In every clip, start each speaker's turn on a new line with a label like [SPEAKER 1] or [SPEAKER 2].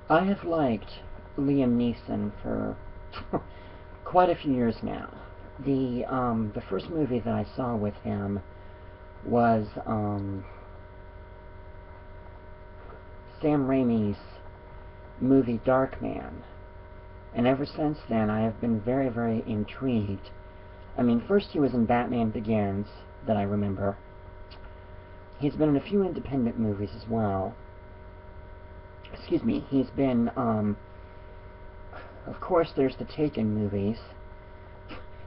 [SPEAKER 1] I have liked Liam Neeson for quite a few years now. The first movie that I saw with him was Sam Raimi's movie Darkman, and ever since then I have been very, very intrigued. I mean, first he was in Batman Begins, that I remember. He's been in a few independent movies as well. Excuse me, he's been, of course there's the Taken movies.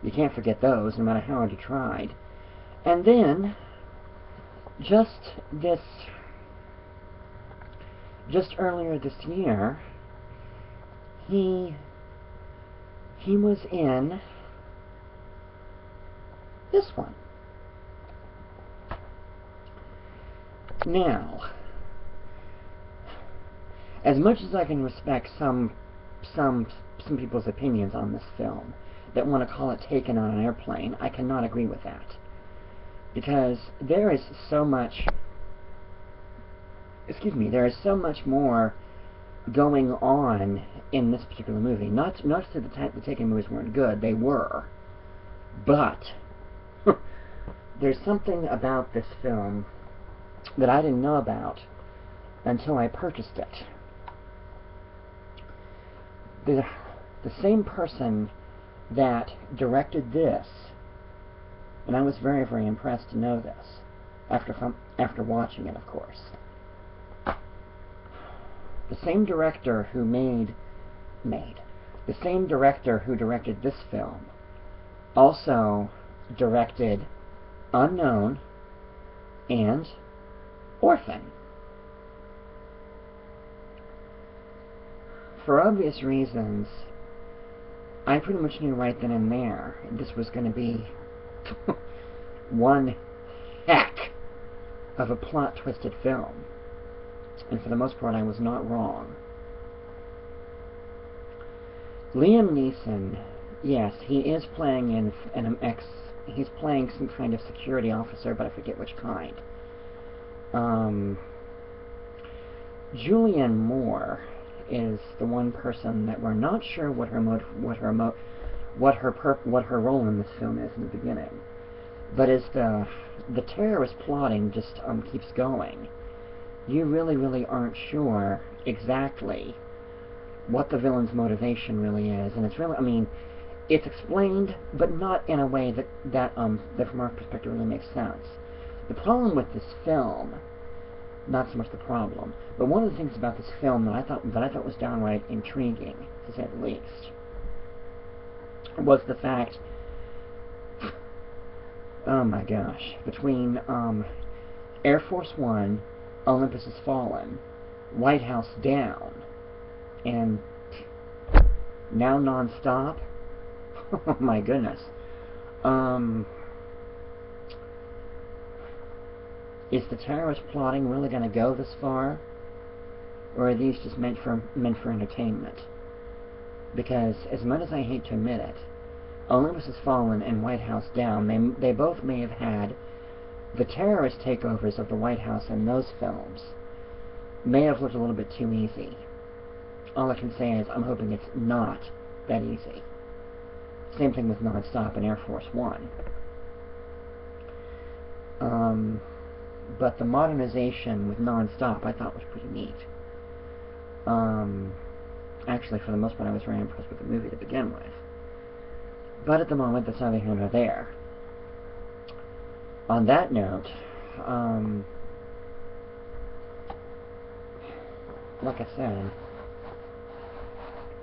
[SPEAKER 1] You can't forget those, no matter how hard you tried. And then, just earlier this year, he was in this one. Now, as much as I can respect some people's opinions on this film that want to call it Taken on an Airplane, I cannot agree with that. Because there is so much, there is so much more going on in this particular movie. Not to say the Taken movies weren't good, they were. But there's something about this film that I didn't know about until I purchased it. The same person that directed this, and I was very, very impressed to know this after watching it, of course. The same director who the same director who directed this film also directed Unknown and Orphan. For obvious reasons, I pretty much knew right then and there this was going to be one heck of a plot-twisted film. And for the most part, I was not wrong. Liam Neeson, yes, he is playing he's playing some kind of security officer, but I forget which kind. Julianne Moore is the one person that we're not sure what her role in this film is in the beginning. But as the terrorist plotting just keeps going, you really, really aren't sure exactly what the villain's motivation really is, and it's really, I mean, it's explained, but not in a way that from our perspective really makes sense. The problem with this film, not so much the problem, but one of the things about this film that I thought was downright intriguing, to say the least, was the fact, oh my gosh, between Air Force One, Olympus Has Fallen, White House Down, and now Non-Stop. Oh my goodness. Is the terrorist plotting really going to go this far? Or are these just meant for entertainment? Because, as much as I hate to admit it, Olympus Has Fallen and White House Down, they both may have had the terrorist takeovers of the White House in those films may have looked a little bit too easy. All I can say is I'm hoping it's not that easy. Same thing with Non-Stop and Air Force One. But the modernization with Non-Stop I thought was pretty neat. Actually, for the most part, I was very impressed with the movie to begin with. But at the moment, that's neither here nor there. On that note, like I said,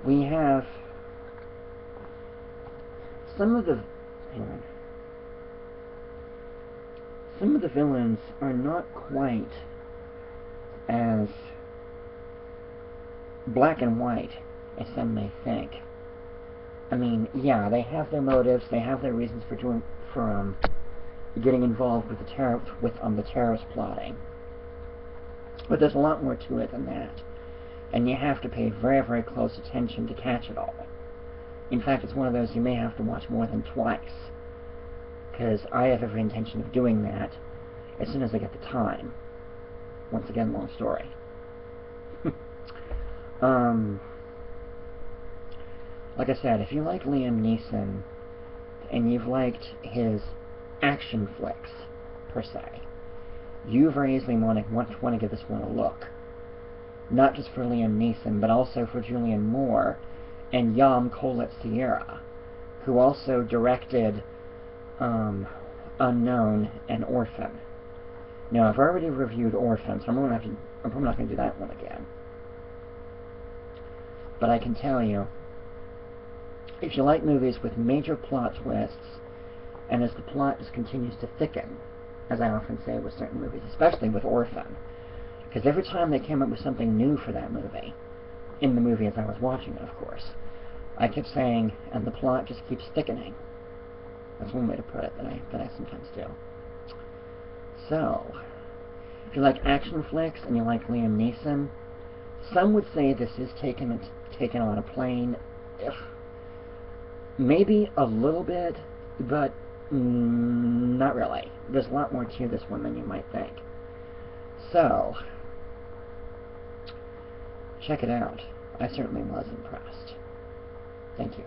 [SPEAKER 1] we have some of the villains are not quite as black and white as some may think. I mean, yeah, they have their motives, they have their reasons for getting involved with the terrorist plotting. But there's a lot more to it than that. And you have to pay very, very close attention to catch it all. In fact, it's one of those you may have to watch more than twice. Because I have every intention of doing that as soon as I get the time. Once again, long story. Um, like I said, if you like Liam Neeson and you've liked his action flicks, per se, you very easily want to give this one a look. Not just for Liam Neeson, but also for Julianne Moore and Jaume C, who also directed Unknown and Orphan. Now, I've already reviewed Orphan, so I'm probably not going to do that one again. But I can tell you, if you like movies with major plot twists, and as the plot just continues to thicken, as I often say with certain movies, especially with Orphan, because every time they came up with something new for that movie, in the movie as I was watching it, of course, I kept saying, and the plot just keeps thickening. That's one way to put it that I sometimes do. So, if you like action flicks and you like Liam Neeson, some would say this is taken on a plane. Maybe a little bit, but not really. There's a lot more to this one than you might think. So, check it out. I certainly was impressed. Thank you.